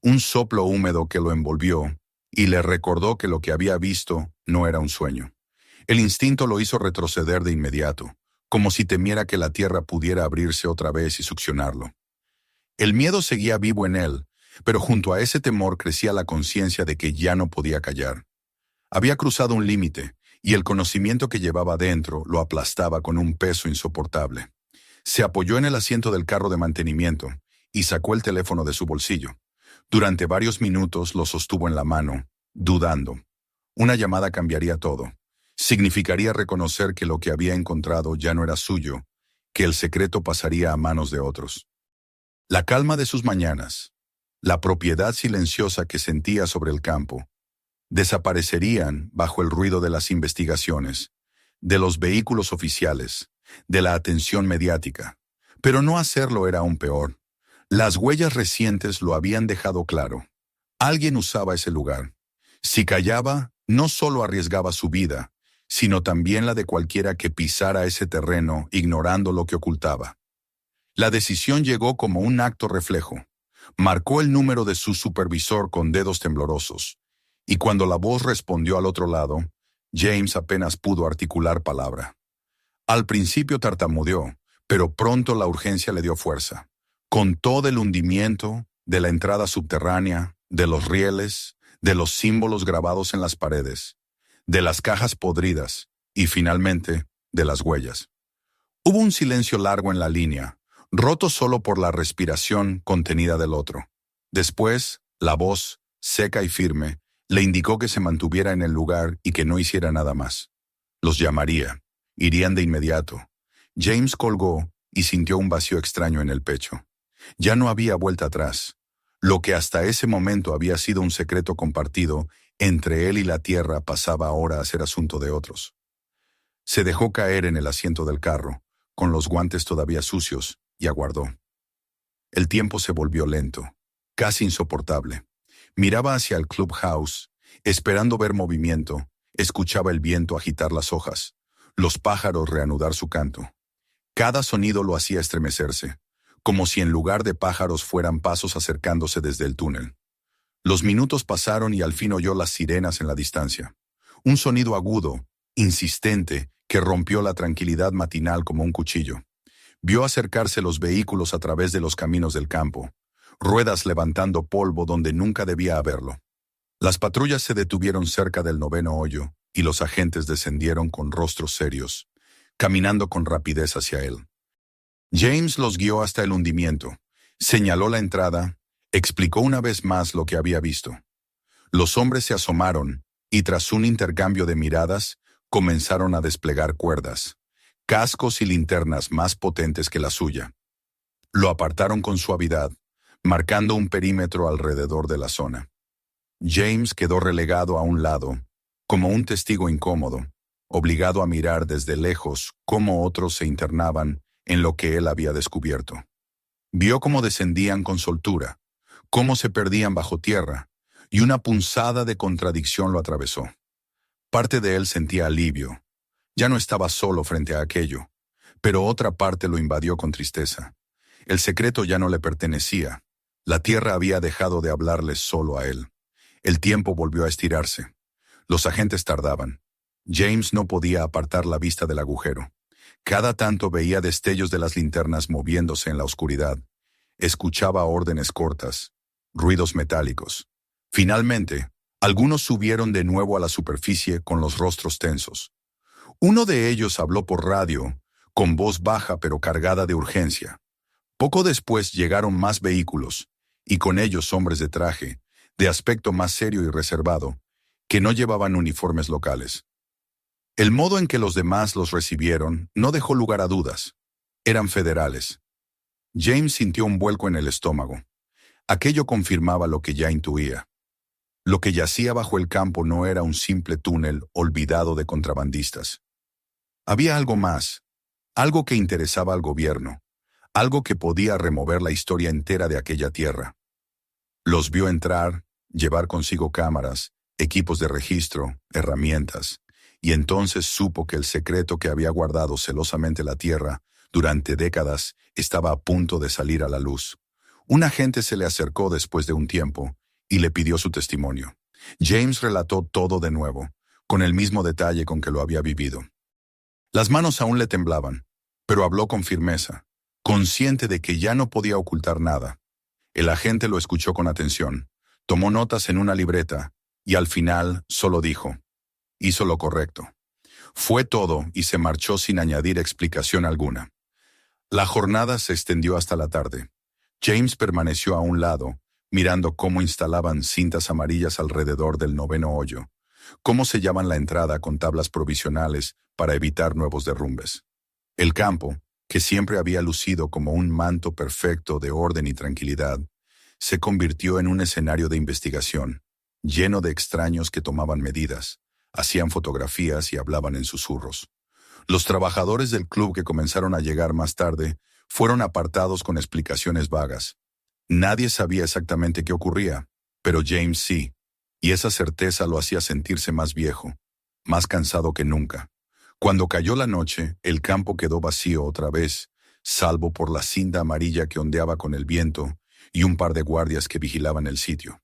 un soplo húmedo que lo envolvió y le recordó que lo que había visto no era un sueño. El instinto lo hizo retroceder de inmediato, como si temiera que la tierra pudiera abrirse otra vez y succionarlo. El miedo seguía vivo en él, pero junto a ese temor crecía la conciencia de que ya no podía callar. Había cruzado un límite, y el conocimiento que llevaba dentro lo aplastaba con un peso insoportable. Se apoyó en el asiento del carro de mantenimiento y sacó el teléfono de su bolsillo. Durante varios minutos lo sostuvo en la mano, dudando. Una llamada cambiaría todo. Significaría reconocer que lo que había encontrado ya no era suyo, que el secreto pasaría a manos de otros. La calma de sus mañanas, la propiedad silenciosa que sentía sobre el campo, desaparecerían bajo el ruido de las investigaciones, de los vehículos oficiales, de la atención mediática. Pero no hacerlo era aún peor. Las huellas recientes lo habían dejado claro. Alguien usaba ese lugar. Si callaba, no solo arriesgaba su vida, sino también la de cualquiera que pisara ese terreno ignorando lo que ocultaba. La decisión llegó como un acto reflejo. Marcó el número de su supervisor con dedos temblorosos, y cuando la voz respondió al otro lado, James apenas pudo articular palabra. Al principio tartamudeó, pero pronto la urgencia le dio fuerza. Contó del hundimiento, de la entrada subterránea, de los rieles, de los símbolos grabados en las paredes, de las cajas podridas y, finalmente, de las huellas. Hubo un silencio largo en la línea, roto solo por la respiración contenida del otro. Después, la voz, seca y firme, le indicó que se mantuviera en el lugar y que no hiciera nada más. Los llamaría, Irían de inmediato. James colgó y sintió un vacío extraño en el pecho. Ya no había vuelta atrás. Lo que hasta ese momento había sido un secreto compartido entre él y la tierra pasaba ahora a ser asunto de otros. Se dejó caer en el asiento del carro, con los guantes todavía sucios, y aguardó. El tiempo se volvió lento, casi insoportable. Miraba hacia el clubhouse, esperando ver movimiento, escuchaba el viento agitar las hojas, los pájaros reanudar su canto. Cada sonido lo hacía estremecerse, como si en lugar de pájaros fueran pasos acercándose desde el túnel. Los minutos pasaron y al fin oyó las sirenas en la distancia. Un sonido agudo, insistente, que rompió la tranquilidad matinal como un cuchillo. Vio acercarse los vehículos a través de los caminos del campo, ruedas levantando polvo donde nunca debía haberlo. Las patrullas se detuvieron cerca del 9º hoyo y los agentes descendieron con rostros serios, caminando con rapidez hacia él. James los guió hasta el hundimiento, señaló la entrada, explicó una vez más lo que había visto. Los hombres se asomaron y tras un intercambio de miradas, comenzaron a desplegar cuerdas, cascos y linternas más potentes que la suya. Lo apartaron con suavidad, marcando un perímetro alrededor de la zona. James quedó relegado a un lado, como un testigo incómodo, obligado a mirar desde lejos cómo otros se internaban en lo que él había descubierto. Vio cómo descendían con soltura, cómo se perdían bajo tierra, y una punzada de contradicción lo atravesó. Parte de él sentía alivio. Ya no estaba solo frente a aquello, pero otra parte lo invadió con tristeza. El secreto ya no le pertenecía. La tierra había dejado de hablarle solo a él. El tiempo volvió a estirarse. Los agentes tardaban. James no podía apartar la vista del agujero. Cada tanto veía destellos de las linternas moviéndose en la oscuridad. Escuchaba órdenes cortas, ruidos metálicos. Finalmente, algunos subieron de nuevo a la superficie con los rostros tensos. Uno de ellos habló por radio, con voz baja pero cargada de urgencia. Poco después llegaron más vehículos, y con ellos hombres de traje, de aspecto más serio y reservado, que no llevaban uniformes locales. El modo en que los demás los recibieron no dejó lugar a dudas. Eran federales. James sintió un vuelco en el estómago. Aquello confirmaba lo que ya intuía. Lo que yacía bajo el campo no era un simple túnel olvidado de contrabandistas. Había algo más, algo que interesaba al gobierno, algo que podía remover la historia entera de aquella tierra. Los vio entrar, llevar consigo cámaras, equipos de registro, herramientas, y entonces supo que el secreto que había guardado celosamente la tierra durante décadas estaba a punto de salir a la luz. Un agente se le acercó después de un tiempo y le pidió su testimonio. James relató todo de nuevo, con el mismo detalle con que lo había vivido. Las manos aún le temblaban, pero habló con firmeza, consciente de que ya no podía ocultar nada. El agente lo escuchó con atención, tomó notas en una libreta y al final solo dijo: hizo lo correcto. Fue todo y se marchó sin añadir explicación alguna. La jornada se extendió hasta la tarde. James permaneció a un lado, mirando cómo instalaban cintas amarillas alrededor del 9º hoyo, cómo sellaban la entrada con tablas provisionales para evitar nuevos derrumbes. El campo, que siempre había lucido como un manto perfecto de orden y tranquilidad, se convirtió en un escenario de investigación, lleno de extraños que tomaban medidas, hacían fotografías y hablaban en susurros. Los trabajadores del club que comenzaron a llegar más tarde fueron apartados con explicaciones vagas. Nadie sabía exactamente qué ocurría, pero James sí, y esa certeza lo hacía sentirse más viejo, más cansado que nunca. Cuando cayó la noche, el campo quedó vacío otra vez, salvo por la cinta amarilla que ondeaba con el viento y un par de guardias que vigilaban el sitio.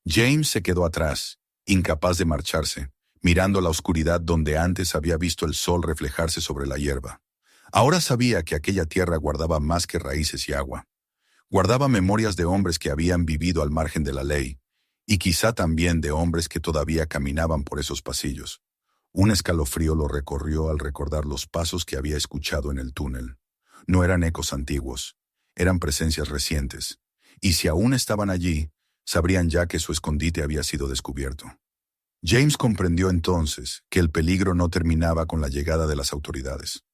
James se quedó atrás, incapaz de marcharse, mirando la oscuridad donde antes había visto el sol reflejarse sobre la hierba. Ahora sabía que aquella tierra guardaba más que raíces y agua. Guardaba memorias de hombres que habían vivido al margen de la ley, y quizá también de hombres que todavía caminaban por esos pasillos. Un escalofrío lo recorrió al recordar los pasos que había escuchado en el túnel. No eran ecos antiguos, eran presencias recientes, y si aún estaban allí, sabrían ya que su escondite había sido descubierto. James comprendió entonces que el peligro no terminaba con la llegada de las autoridades.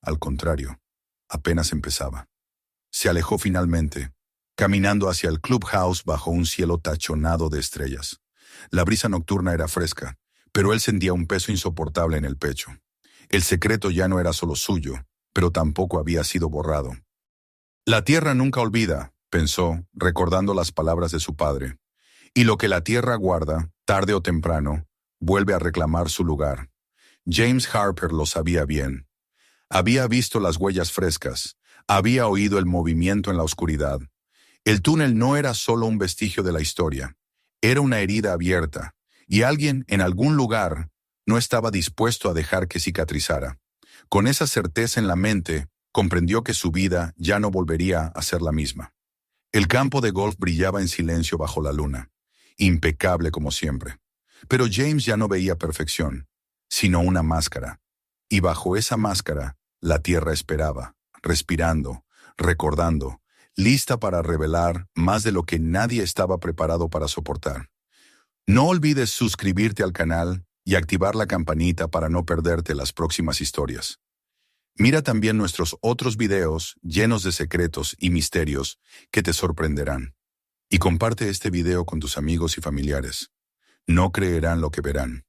Al contrario, apenas empezaba. Se alejó finalmente, caminando hacia el clubhouse bajo un cielo tachonado de estrellas. La brisa nocturna era fresca, pero él sentía un peso insoportable en el pecho. El secreto ya no era solo suyo, pero tampoco había sido borrado. La tierra nunca olvida, pensó, recordando las palabras de su padre. Y lo que la tierra guarda, tarde o temprano, vuelve a reclamar su lugar. James Harper lo sabía bien. Había visto las huellas frescas, había oído el movimiento en la oscuridad. El túnel no era solo un vestigio de la historia, era una herida abierta, y alguien en algún lugar no estaba dispuesto a dejar que cicatrizara. Con esa certeza en la mente, comprendió que su vida ya no volvería a ser la misma. El campo de golf brillaba en silencio bajo la luna, impecable como siempre. Pero James ya no veía perfección, sino una máscara. Y bajo esa máscara, la tierra esperaba, respirando, recordando, lista para revelar más de lo que nadie estaba preparado para soportar. No olvides suscribirte al canal y activar la campanita para no perderte las próximas historias. Mira también nuestros otros videos llenos de secretos y misterios que te sorprenderán. Y comparte este video con tus amigos y familiares. No creerán lo que verán.